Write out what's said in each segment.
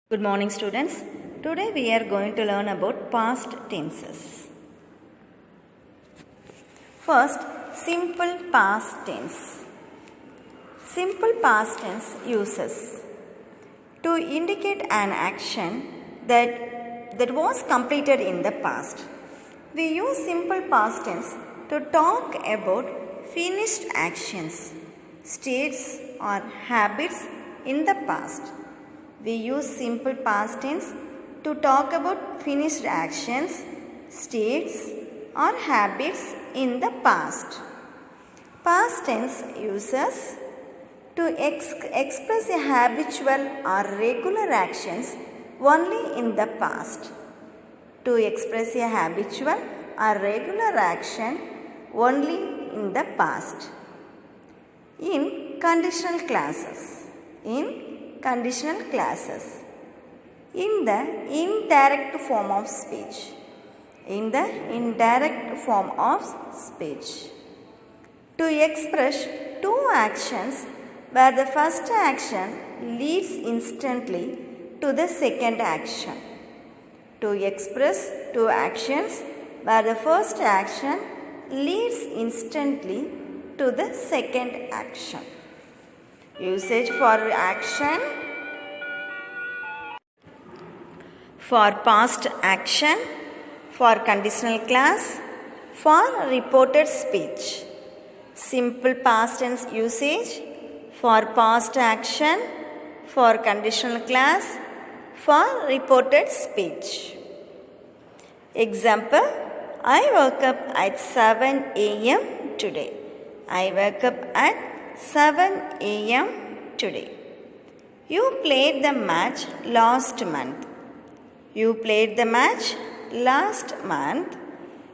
Good morning, students. Today we are going to learn about past tenses. First, simple past tense. Simple past tense uses to indicate an action that was completed in the past. We use simple past tense to talk about finished actions, states, or habits in the past. We use simple past tense to talk about finished actions, states, or habits in the past. Past tense uses to express a habitual or regular actions only in the past. To express a habitual or regular action only in the past. In conditional clauses. In the indirect form of speech. To express two actions where the first action leads instantly to the second action. To express two actions where the first action leads instantly to the second action. Usage for action. For past action, for conditional clause, for reported speech. Simple past tense usage for past action, for conditional clause, for reported speech. Example, I woke up at 7 a.m. today. I woke up at 7 a.m. today. You played the match last month.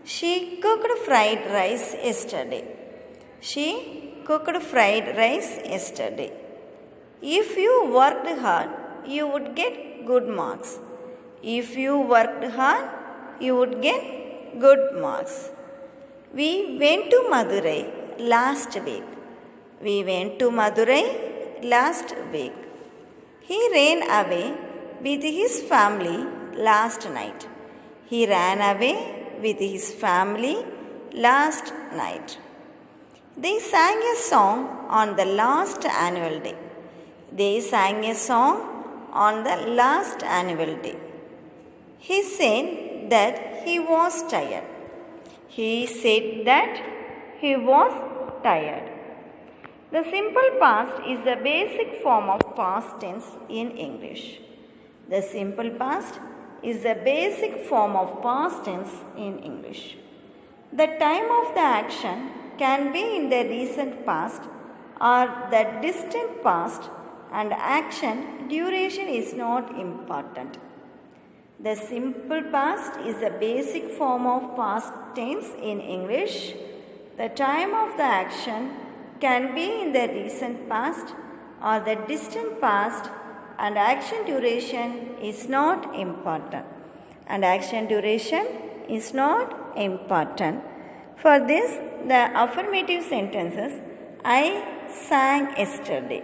She cooked fried rice yesterday. If you worked hard, you would get good marks. We went to Madurai last week. He ran away with his family last night. They sang a song on the last annual day. He said that he was tired. The simple past is the basic form of past tense in English. The time of the action can be in the recent past or the distant past, and action duration is not important. The simple past is the basic form of past tense in English. The time of the action can be in the recent past or the distant past, and action duration is not important. For this, the affirmative sentences, I sang yesterday.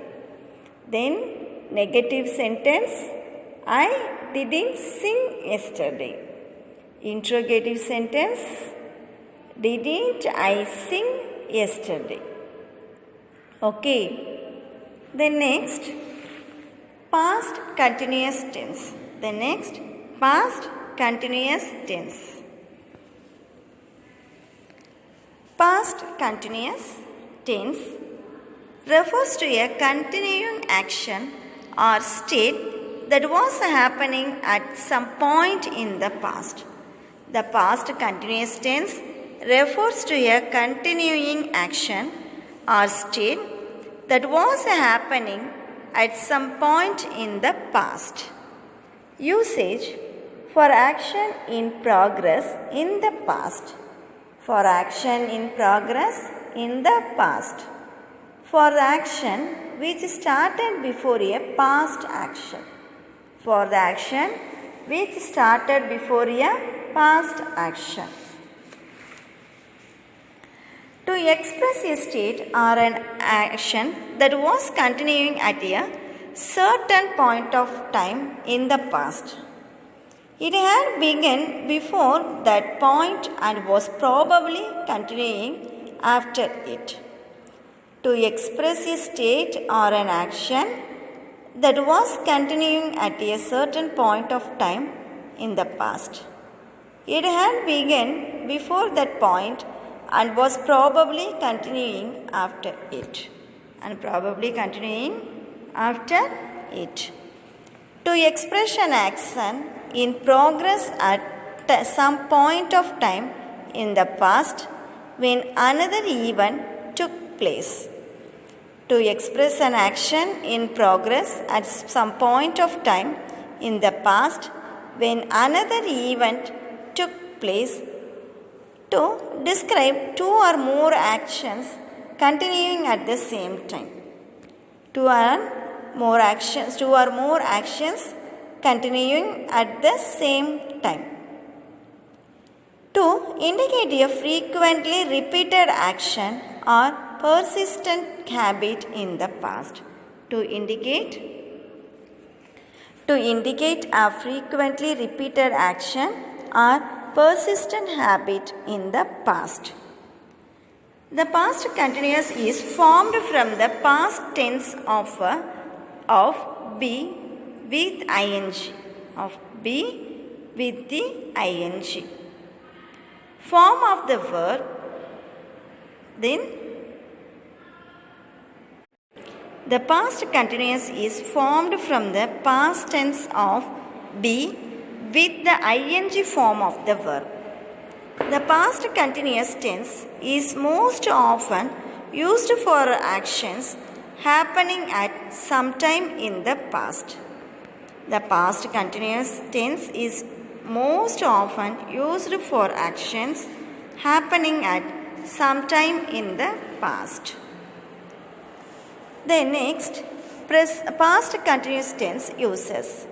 Then negative sentence, I didn't sing yesterday. Interrogative sentence, didn't I sing yesterday? Okay. The next, past continuous tense. Past continuous tense refers to a continuing action or state that was happening at some point in the past. The past continuous tense refers to a continuing action or state that was happening at some point in the past. Usage for action in progress in the past. For the action which started before a past action. To express a state or an action that was continuing at a certain point of time in the past. It had begun before that point and was probably continuing after it. To express a state or an action that was continuing at a certain point of time in the past. It had begun before that point and was probably continuing after it. To express an action in progress at some point of time in the past when another event took place. To express an action in progress at some point of time in the past when another event took place. To describe two or more actions continuing at the same time. Two or more actions continuing at the same time. To indicate a frequently repeated action or persistent habit in the past. To indicate a frequently repeated action or persistent habit in the past. The past continuous is formed from the past tense of be with ing. Form of the verb. Then the past continuous is formed from the past tense of be with the ing form of the verb. The past continuous tense is most often used for actions happening at some time in the past. The past continuous tense is most often used for actions happening at some time in the past. Then next, past continuous tense uses.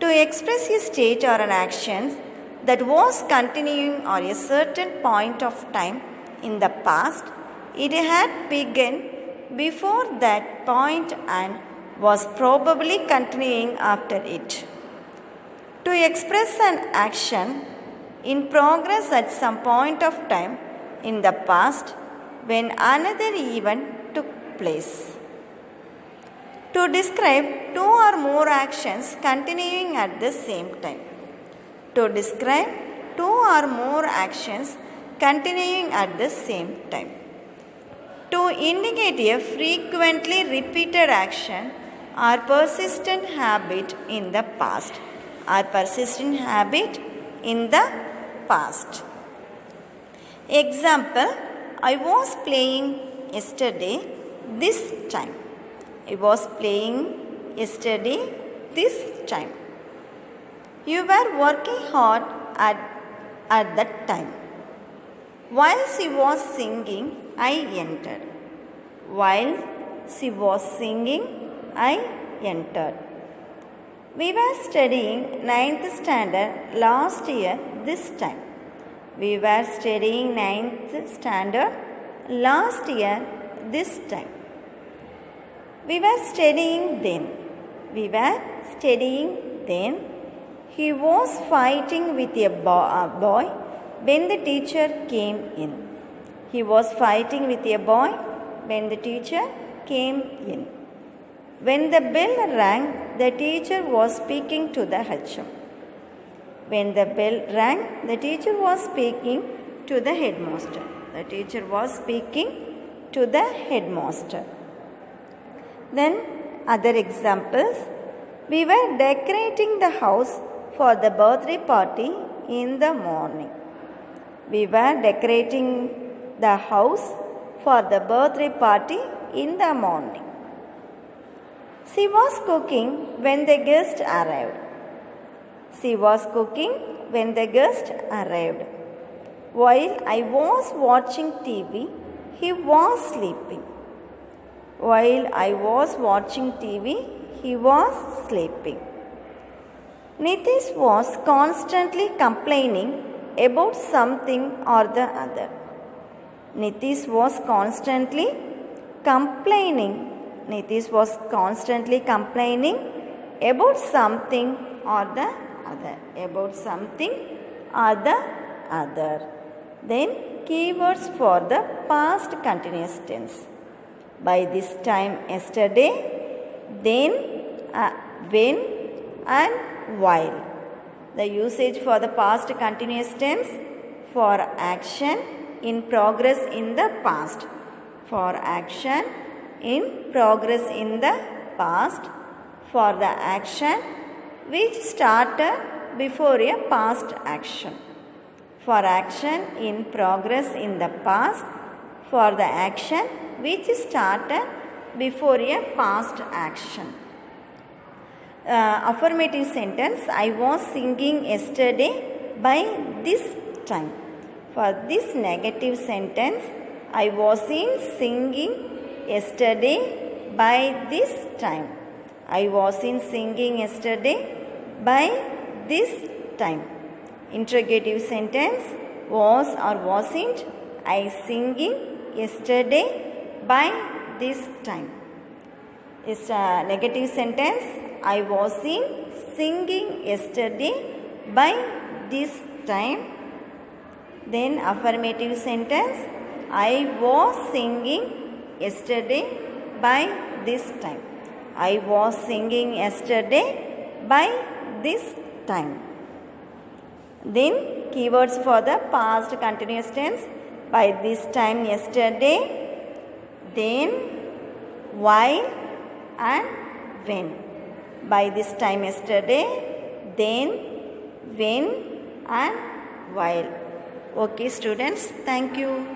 To express a state or an action that was continuing at a certain point of time in the past, it had begun before that point and was probably continuing after it. To express an action in progress at some point of time in the past when another event took place. To describe two or more actions continuing at the same time. To describe two or more actions continuing at the same time. To indicate a frequently repeated action or persistent habit in the past. Example, I was playing yesterday this time. You were working hard at that time. While she was singing, I entered. We were studying 9th standard last year this time. We were studying 9th standard last year this time. We were studying then. He was fighting with a boy when the teacher came in. When the bell rang, the teacher was speaking to the HM. The headmaster. Then other examples. We were decorating the house for the birthday party in the morning. She was cooking when the guest arrived. While I was watching TV, he was sleeping. Nitish was constantly complaining about something or the other. Nitish was constantly complaining about something or the other. About something or the other. Then keywords for the past continuous tense. By this time yesterday, then, when and while. The usage for the past continuous tense for action in progress in the past. For action in progress in the past. For the action which started before a past action. For action in progress in the past. For the action which started before a past action. Affirmative sentence, I was singing yesterday by this time. For this negative sentence, I wasn't singing yesterday by this time. I wasn't singing yesterday by this time. Interrogative sentence, was or wasn't I singing yesterday by this time. Is a negative sentence, I wasn't singing yesterday by this time. Then affirmative sentence, I was singing yesterday by this time. I was singing yesterday by this time. Then keywords for the past continuous tense, by this time yesterday, then, while and when. By this time yesterday, then, when and while. Okay students, thank you.